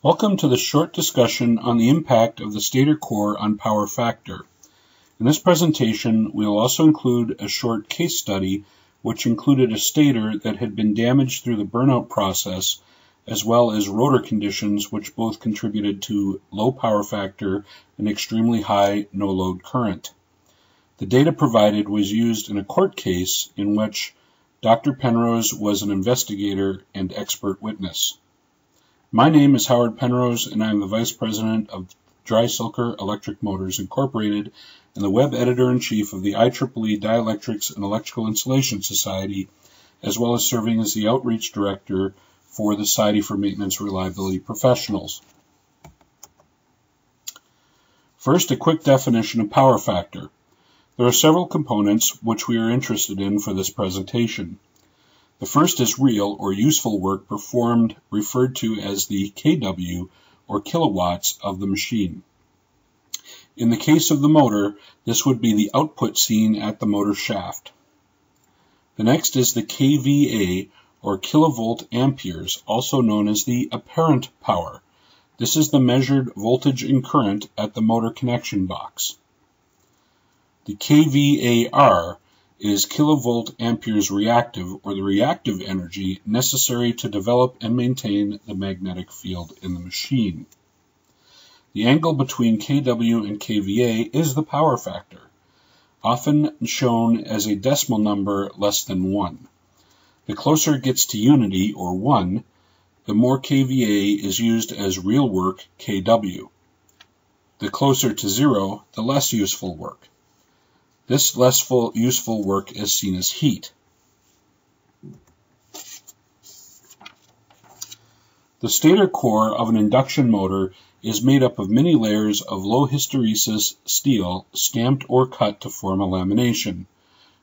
Welcome to the short discussion on the impact of the stator core on power factor. In this presentation, we will also include a short case study which included a stator that had been damaged through the burnout process, as well as rotor conditions which both contributed to low power factor and extremely high no-load current. The data provided was used in a court case in which Dr. Penrose was an investigator and expert witness. My name is Howard Penrose, and I am the Vice President of Dreisilker Electric Motors Incorporated and the Web Editor-in-Chief of the IEEE Dielectrics and Electrical Installation Society, as well as serving as the Outreach Director for the Society for Maintenance Reliability Professionals. First, a quick definition of power factor. There are several components which we are interested in for this presentation. The first is real or useful work performed, referred to as the kW or kilowatts of the machine. In the case of the motor, this would be the output seen at the motor shaft. The next is the kVA or kilovolt amperes, also known as the apparent power. This is the measured voltage and current at the motor connection box. The kVAR is kilovolt amperes reactive, or the reactive energy necessary to develop and maintain the magnetic field in the machine. The angle between kW and kVA is the power factor, often shown as a decimal number less than 1. The closer it gets to unity, or 1, the more kVA is used as real work, kW. The closer to 0, the less useful work. This less useful work is seen as heat. The stator core of an induction motor is made up of many layers of low hysteresis steel stamped or cut to form a lamination.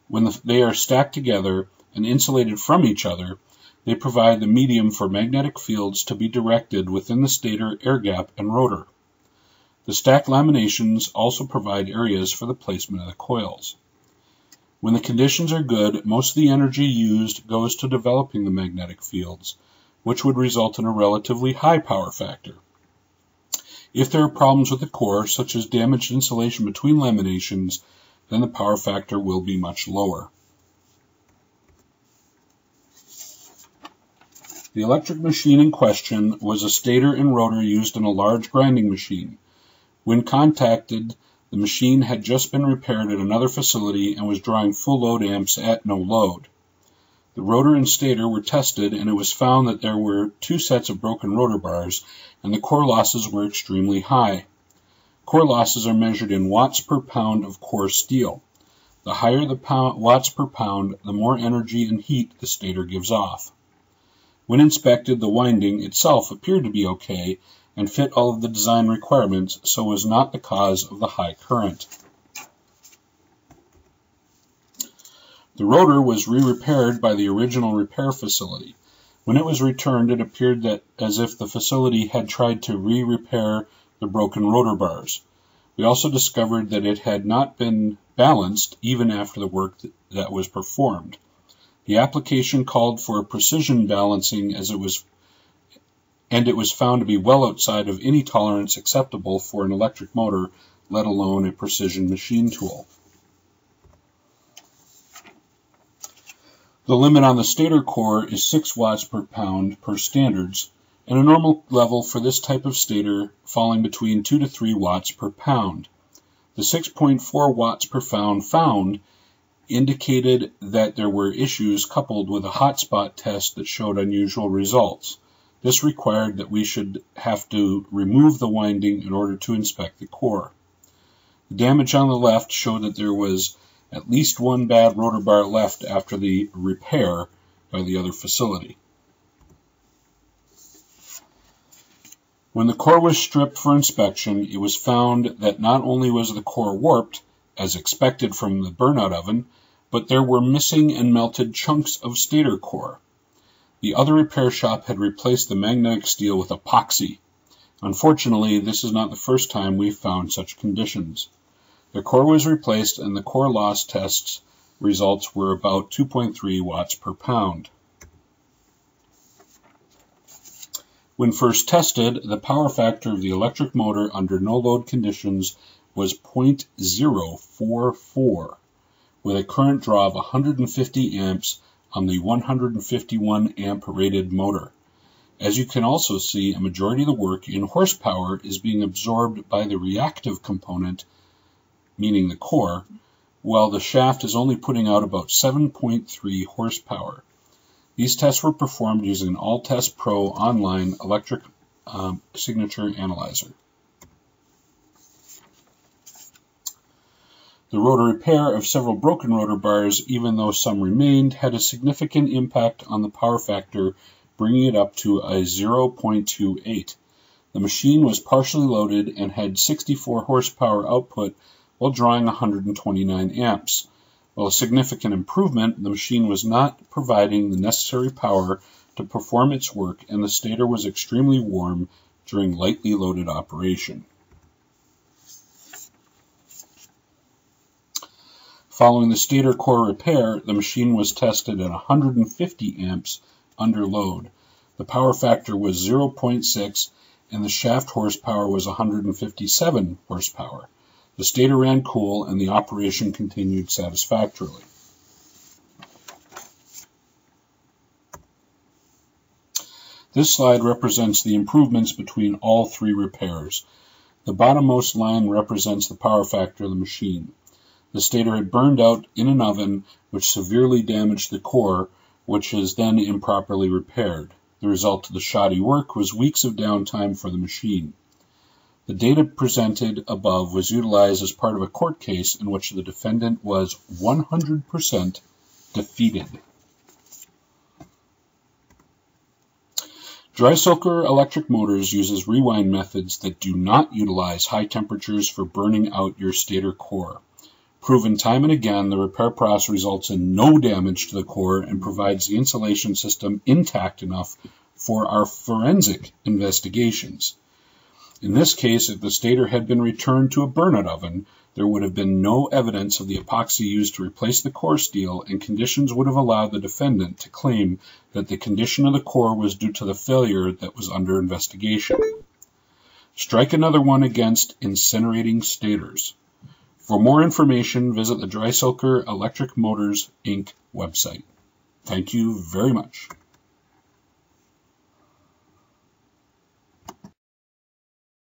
When they are stacked together and insulated from each other, they provide the medium for magnetic fields to be directed within the stator air gap and rotor. The stacked laminations also provide areas for the placement of the coils. When the conditions are good, most of the energy used goes to developing the magnetic fields, which would result in a relatively high power factor. If there are problems with the core, such as damaged insulation between laminations, then the power factor will be much lower. The electric machine in question was a stator and rotor used in a large grinding machine. When contacted, the machine had just been repaired at another facility and was drawing full load amps at no load. The rotor and stator were tested, and it was found that there were 2 sets of broken rotor bars, and the core losses were extremely high. Core losses are measured in watts per pound of core steel. The higher the watts per pound, the more energy and heat the stator gives off. When inspected, the winding itself appeared to be okay, and fit all of the design requirements, so was not the cause of the high current. The rotor was re-repaired by the original repair facility. When it was returned, it appeared that as if the facility had tried to re-repair the broken rotor bars. We also discovered that it had not been balanced even after the work that was performed. The application called for a precision balancing and it was found to be well outside of any tolerance acceptable for an electric motor, let alone a precision machine tool. The limit on the stator core is 6 watts per pound per standards, and a normal level for this type of stator falling between 2 to 3 watts per pound. The 6.4 watts per pound found indicated that there were issues coupled with a hotspot test that showed unusual results. This required that we should have to remove the winding in order to inspect the core. The damage on the left showed that there was at least 1 bad rotor bar left after the repair by the other facility. When the core was stripped for inspection, it was found that not only was the core warped, as expected from the burnout oven, but there were missing and melted chunks of stator core. The other repair shop had replaced the magnetic steel with epoxy. Unfortunately, this is not the first time we've found such conditions. The core was replaced, and the core loss tests results were about 2.3 watts per pound. When first tested, the power factor of the electric motor under no-load conditions was 0.044, with a current draw of 150 amps on the 151 amp rated motor. As you can also see, a majority of the work in horsepower is being absorbed by the reactive component, meaning the core, while the shaft is only putting out about 7.3 horsepower. These tests were performed using an All-Test Pro online electric signature analyzer. The rotor repair of several broken rotor bars, even though some remained, had a significant impact on the power factor, bringing it up to a 0.28. The machine was partially loaded and had 64 horsepower output while drawing 129 amps. While a significant improvement, the machine was not providing the necessary power to perform its work, and the stator was extremely warm during lightly loaded operation. Following the stator core repair, the machine was tested at 150 amps under load. The power factor was 0.6 and the shaft horsepower was 157 horsepower. The stator ran cool and the operation continued satisfactorily. This slide represents the improvements between all three repairs. The bottommost line represents the power factor of the machine. The stator had burned out in an oven, which severely damaged the core, which is then improperly repaired. The result of the shoddy work was weeks of downtime for the machine. The data presented above was utilized as part of a court case in which the defendant was 100% defeated. Dry-cycle electric motors uses rewind methods that do not utilize high temperatures for burning out your stator core. Proven time and again, the repair process results in no damage to the core and provides the insulation system intact enough for our forensic investigations. In this case, if the stator had been returned to a burnout oven, there would have been no evidence of the epoxy used to replace the core steel, and conditions would have allowed the defendant to claim that the condition of the core was due to the failure that was under investigation. Strike another one against incinerating stators. For more information, visit the Dry-Cycle Electric Motors, Inc. website. Thank you very much.